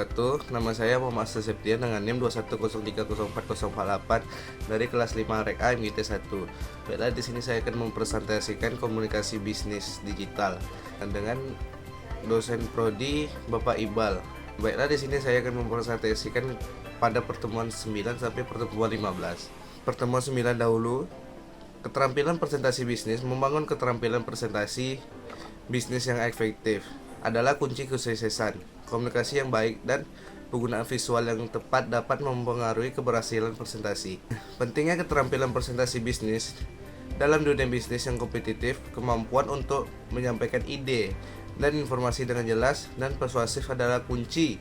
wabarakatuh. Nama saya Muhammad Septian dengan NIM 210304048 dari kelas 5 Rek A MGT 1. Baiklah, di sini saya akan mempresentasikan komunikasi bisnis digital dengan dosen prodi Bapak Iqbal. Baiklah, di sini saya akan mempresentasikan pada pertemuan 9 sampai pertemuan 15. Pertemuan 9 dahulu, keterampilan presentasi bisnis. Membangun keterampilan presentasi bisnis yang efektif adalah kunci kesuksesan. Komunikasi yang baik dan penggunaan visual yang tepat dapat mempengaruhi keberhasilan presentasi. Pentingnya keterampilan presentasi bisnis dalam dunia bisnis yang kompetitif. Kemampuan untuk menyampaikan ide dan informasi dengan jelas dan persuasif adalah kunci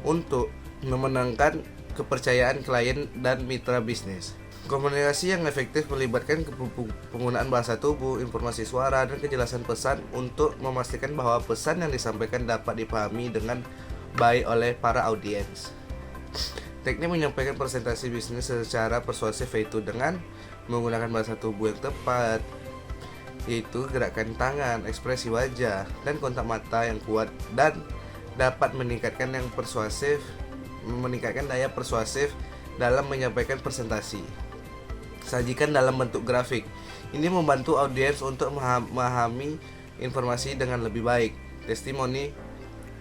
untuk memenangkan kepercayaan klien dan mitra bisnis. Komunikasi yang efektif melibatkan penggunaan bahasa tubuh, informasi suara, dan kejelasan pesan untuk memastikan bahwa pesan yang disampaikan dapat dipahami dengan baik oleh para audiens. Teknik menyampaikan presentasi bisnis secara persuasif yaitu dengan menggunakan bahasa tubuh yang tepat, yaitu gerakan tangan, ekspresi wajah, dan kontak mata yang kuat dan dapat meningkatkan daya persuasif dalam menyampaikan presentasi. Sajikan dalam bentuk grafik. Ini membantu audiens untuk memahami informasi dengan lebih baik. Testimoni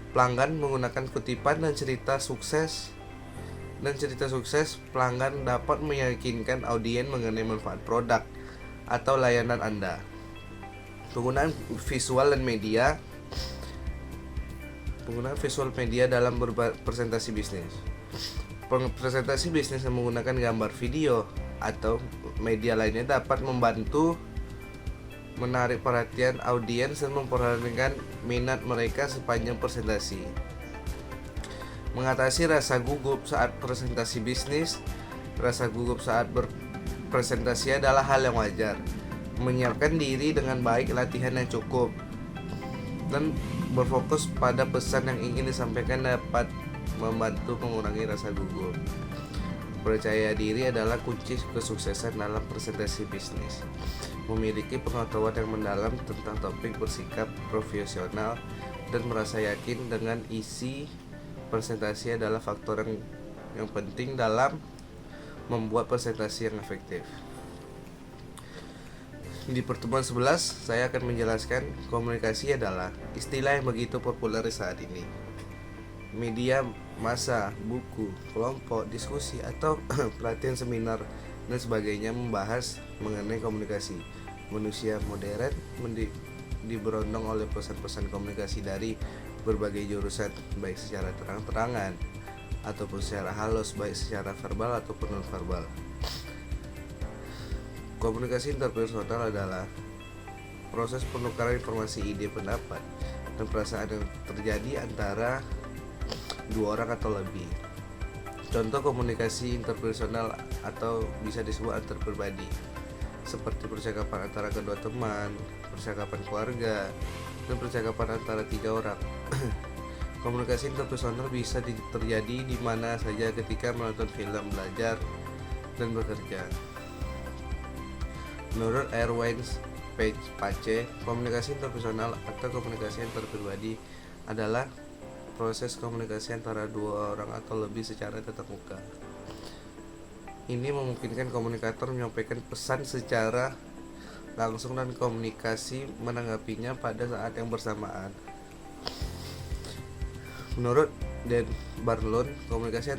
pelanggan menggunakan kutipan dan cerita sukses pelanggan dapat meyakinkan audiens mengenai manfaat produk atau layanan Anda. Penggunaan visual media dalam presentasi bisnis. Presentasi bisnis yang menggunakan gambar, video, atau media lainnya dapat membantu menarik perhatian audiens dan memperhatikan minat mereka sepanjang presentasi. Mengatasi rasa gugup saat presentasi bisnis. Rasa gugup saat berpresentasi adalah hal yang wajar. Menyiapkan diri dengan baik, latihan yang cukup, dan berfokus pada pesan yang ingin disampaikan dapat membantu mengurangi rasa gugup. Percaya diri adalah kunci kesuksesan dalam presentasi bisnis. Memiliki pengetahuan yang mendalam tentang topik, bersikap profesional, dan merasa yakin dengan isi presentasi adalah faktor yang penting dalam membuat presentasi yang efektif. Di pertemuan 11, saya akan menjelaskan komunikasi adalah istilah yang begitu populer saat ini. Media massa, buku, kelompok, diskusi, atau pelatihan seminar dan sebagainya membahas mengenai komunikasi. Manusia modern diberondong oleh pesan-pesan komunikasi dari berbagai jurusan, baik secara terang-terangan ataupun secara halus, baik secara verbal ataupun non-verbal. Komunikasi interpersonal adalah proses penukaran informasi, ide, pendapat, dan perasaan yang terjadi antara dua orang atau lebih. Contoh komunikasi interpersonal atau bisa disebut antar pribadi, seperti percakapan antara kedua teman, percakapan keluarga, dan percakapan antara 3 orang. Komunikasi interpersonal bisa terjadi di mana saja ketika menonton film, belajar, dan bekerja. Menurut Erwin Pace, komunikasi interpersonal atau komunikasi antar pribadi adalah proses komunikasi antara dua orang atau lebih secara tatap muka. Ini memungkinkan komunikator menyampaikan pesan secara langsung dan komunikasi menanggapinya pada saat yang bersamaan. Menurut Dan Barlon, komunikasi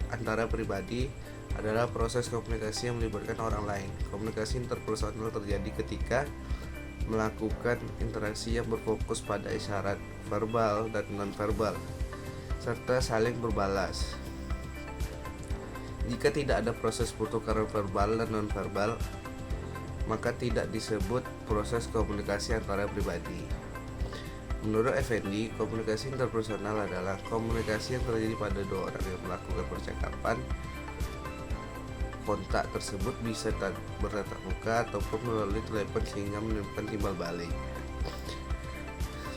antara pribadi adalah proses komunikasi yang melibatkan orang lain. Komunikasi interpersonal terjadi ketika melakukan interaksi yang berfokus pada isyarat verbal dan non-verbal, serta saling berbalas. Jika tidak ada proses pertukaran verbal dan non-verbal, maka tidak disebut proses komunikasi antara pribadi. Menurut Effendi, komunikasi interpersonal adalah komunikasi yang terjadi pada dua orang yang melakukan percakapan. Kontak tersebut bisa bertatap muka ataupun melalui telepon sehingga menimbulkan timbal balik.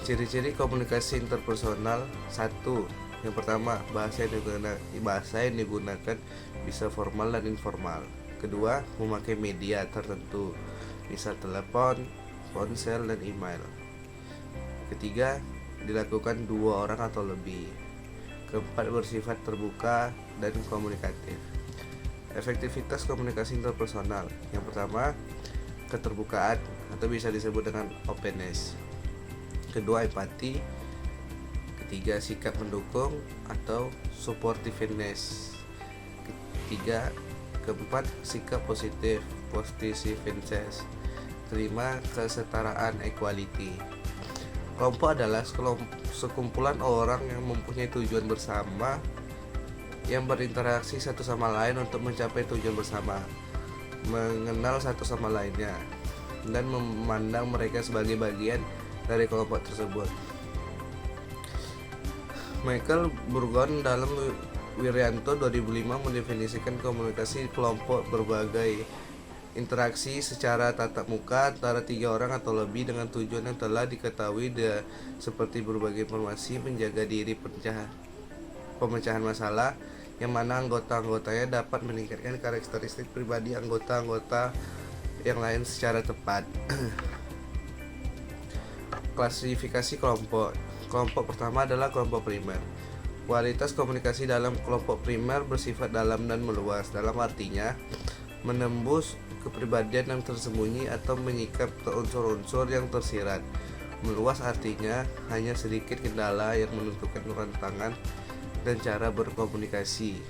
Ciri-ciri komunikasi interpersonal. 1. Yang pertama, bahasa yang digunakan bisa formal dan informal. Kedua, memakai media tertentu, misal telepon, ponsel, dan email. Ketiga, dilakukan 2 orang atau lebih. Keempat, bersifat terbuka dan komunikatif. Efektivitas komunikasi interpersonal. Yang pertama, keterbukaan atau bisa disebut dengan openness. Kedua, empati. Ketiga, sikap mendukung atau supportiveness. Keempat, sikap positif, positiveness. Kelima, kesetaraan, equality. Kelompok adalah sekumpulan orang yang mempunyai tujuan bersama, yang berinteraksi satu sama lain untuk mencapai tujuan bersama, mengenal satu sama lainnya, dan memandang mereka sebagai bagian dari kelompok tersebut. Michael Burgon dalam Wiryanto 2005 mendefinisikan komunikasi kelompok berbagai interaksi secara tatap muka antara 3 orang atau lebih dengan tujuan yang telah diketahui seperti berbagi informasi, menjaga diri, pemecahan masalah, yang mana anggota-anggotanya dapat meningkatkan karakteristik pribadi anggota-anggota yang lain secara tepat. Klasifikasi kelompok. Kelompok pertama adalah kelompok primer. Kualitas komunikasi dalam kelompok primer bersifat dalam dan meluas, dalam artinya menembus kepribadian yang tersembunyi atau menyikap ke unsur-unsur yang tersirat. Meluas artinya hanya sedikit kendala yang menentukan tantangan dan cara berkomunikasi.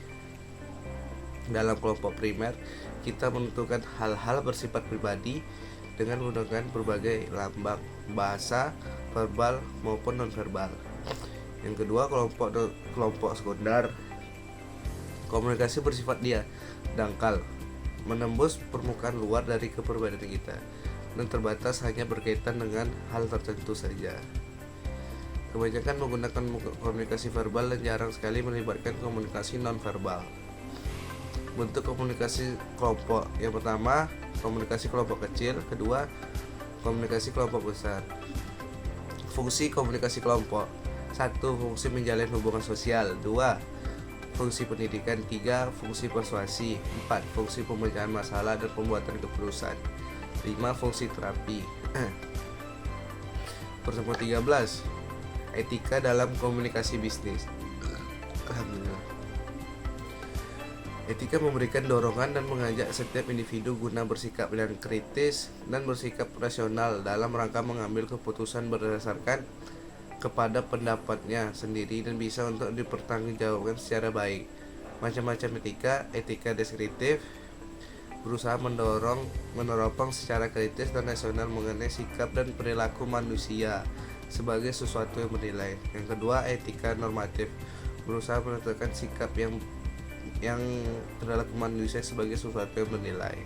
Dalam kelompok primer, kita menentukan hal-hal bersifat pribadi dengan menggunakan berbagai lambang, bahasa, verbal maupun nonverbal. Yang kedua, kelompok sekunder. Komunikasi bersifat dangkal, menembus permukaan luar dari kepribadian kita dan terbatas hanya berkaitan dengan hal tertentu saja. Kebanyakan menggunakan komunikasi verbal dan jarang sekali melibatkan komunikasi nonverbal. Bentuk komunikasi kelompok. Yang pertama, komunikasi kelompok kecil. Kedua, komunikasi kelompok besar. Fungsi komunikasi kelompok. 1. Fungsi menjalin hubungan sosial. 2. Fungsi pendidikan. 3. Fungsi persuasi. 4. Fungsi pemecahan masalah dan pembuatan keputusan. 5. Fungsi terapi. Pertemuan 13. Etika dalam komunikasi bisnis. Alhamdulillah. Etika memberikan dorongan dan mengajak setiap individu guna bersikap yang kritis dan bersikap rasional dalam rangka mengambil keputusan berdasarkan kepada pendapatnya sendiri dan bisa untuk dipertanggungjawabkan secara baik. Macam-macam etika deskriptif berusaha meneropong secara kritis dan rasional mengenai sikap dan perilaku manusia sebagai sesuatu yang bernilai. Yang kedua, etika normatif berusaha menentukan sikap yang perilaku manusia sebagai sesuatu yang bernilai.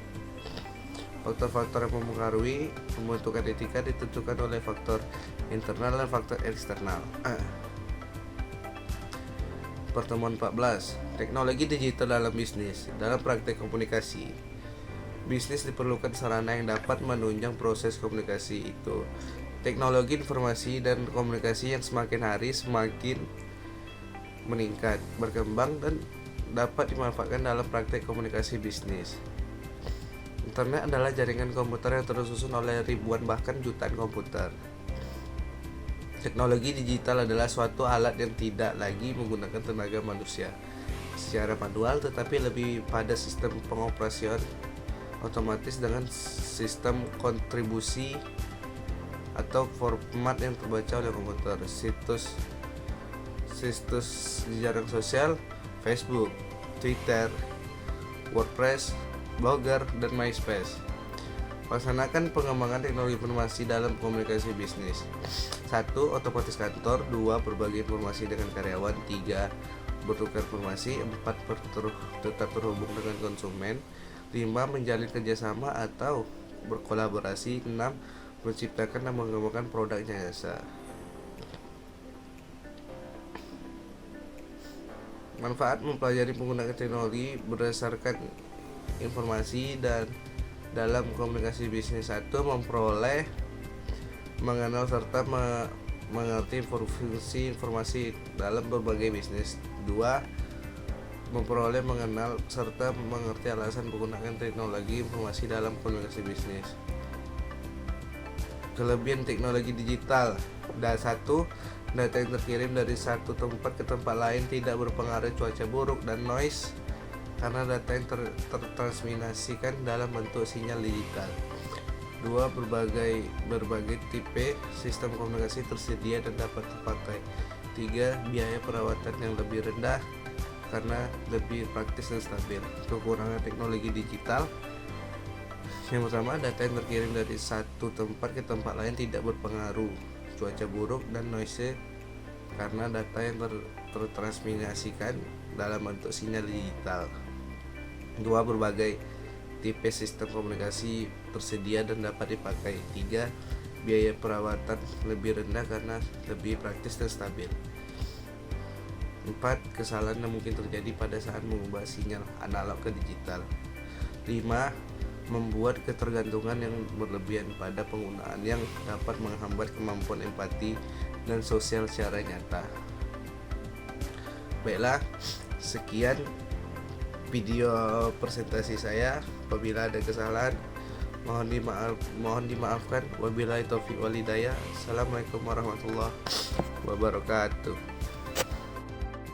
Faktor-faktor yang mempengaruhi pembentukan etika ditentukan oleh faktor internal dan faktor eksternal. Pertemuan 14. Teknologi digital dalam bisnis. Dalam praktek komunikasi, bisnis diperlukan sarana yang dapat menunjang proses komunikasi itu. Teknologi informasi dan komunikasi yang semakin hari semakin meningkat, berkembang dan dapat dimanfaatkan dalam praktek komunikasi bisnis. Internet adalah jaringan komputer yang tersusun oleh ribuan bahkan jutaan komputer. Teknologi digital adalah suatu alat yang tidak lagi menggunakan tenaga manusia secara manual, tetapi lebih pada sistem pengoperasian otomatis dengan sistem kontribusi atau format yang terbaca oleh komputer. Situs jejaring sosial, Facebook, Twitter, WordPress, Blogger, dan MySpace. Laksanakan pengembangan teknologi informasi dalam komunikasi bisnis. 1. Otomatis kantor. 2. Berbagi informasi dengan karyawan. 3. Bertukar informasi. 4. Tetap terhubung dengan konsumen. 5. Menjalin kerjasama atau berkolaborasi. 6. Menciptakan dan mengembangkan produk jasa. Manfaat mempelajari penggunaan teknologi berdasarkan informasi dan dalam komunikasi bisnis. 1. Memperoleh, mengenal serta mengerti fungsi informasi dalam berbagai bisnis. 2. Memperoleh, mengenal serta mengerti alasan penggunaan teknologi informasi dalam komunikasi bisnis. Kelebihan teknologi digital. 1. Data yang terkirim dari satu tempat ke tempat lain tidak berpengaruh cuaca buruk dan noise karena data yang tertransmisikan dalam bentuk sinyal digital. 2. Berbagai tipe sistem komunikasi tersedia dan dapat dipakai. 3. Biaya perawatan yang lebih rendah karena lebih praktis dan stabil. Kekurangan teknologi digital. Yang pertama, data yang terkirim dari satu tempat ke tempat lain tidak berpengaruh cuaca buruk dan noise karena data yang tertransmisikan dalam bentuk sinyal digital. 2. Berbagai tipe sistem komunikasi tersedia dan dapat dipakai. 3. Biaya perawatan lebih rendah karena lebih praktis dan stabil. 4. Kesalahan yang mungkin terjadi pada saat mengubah sinyal analog ke digital. 5. Membuat ketergantungan yang berlebihan pada penggunaan yang dapat menghambat kemampuan empati dan sosial secara nyata. Baiklah, sekian video presentasi saya. Apabila ada kesalahan mohon dimaafkan. Wabillahi taufiq wal hidayah. Assalamualaikum warahmatullahi wabarakatuh.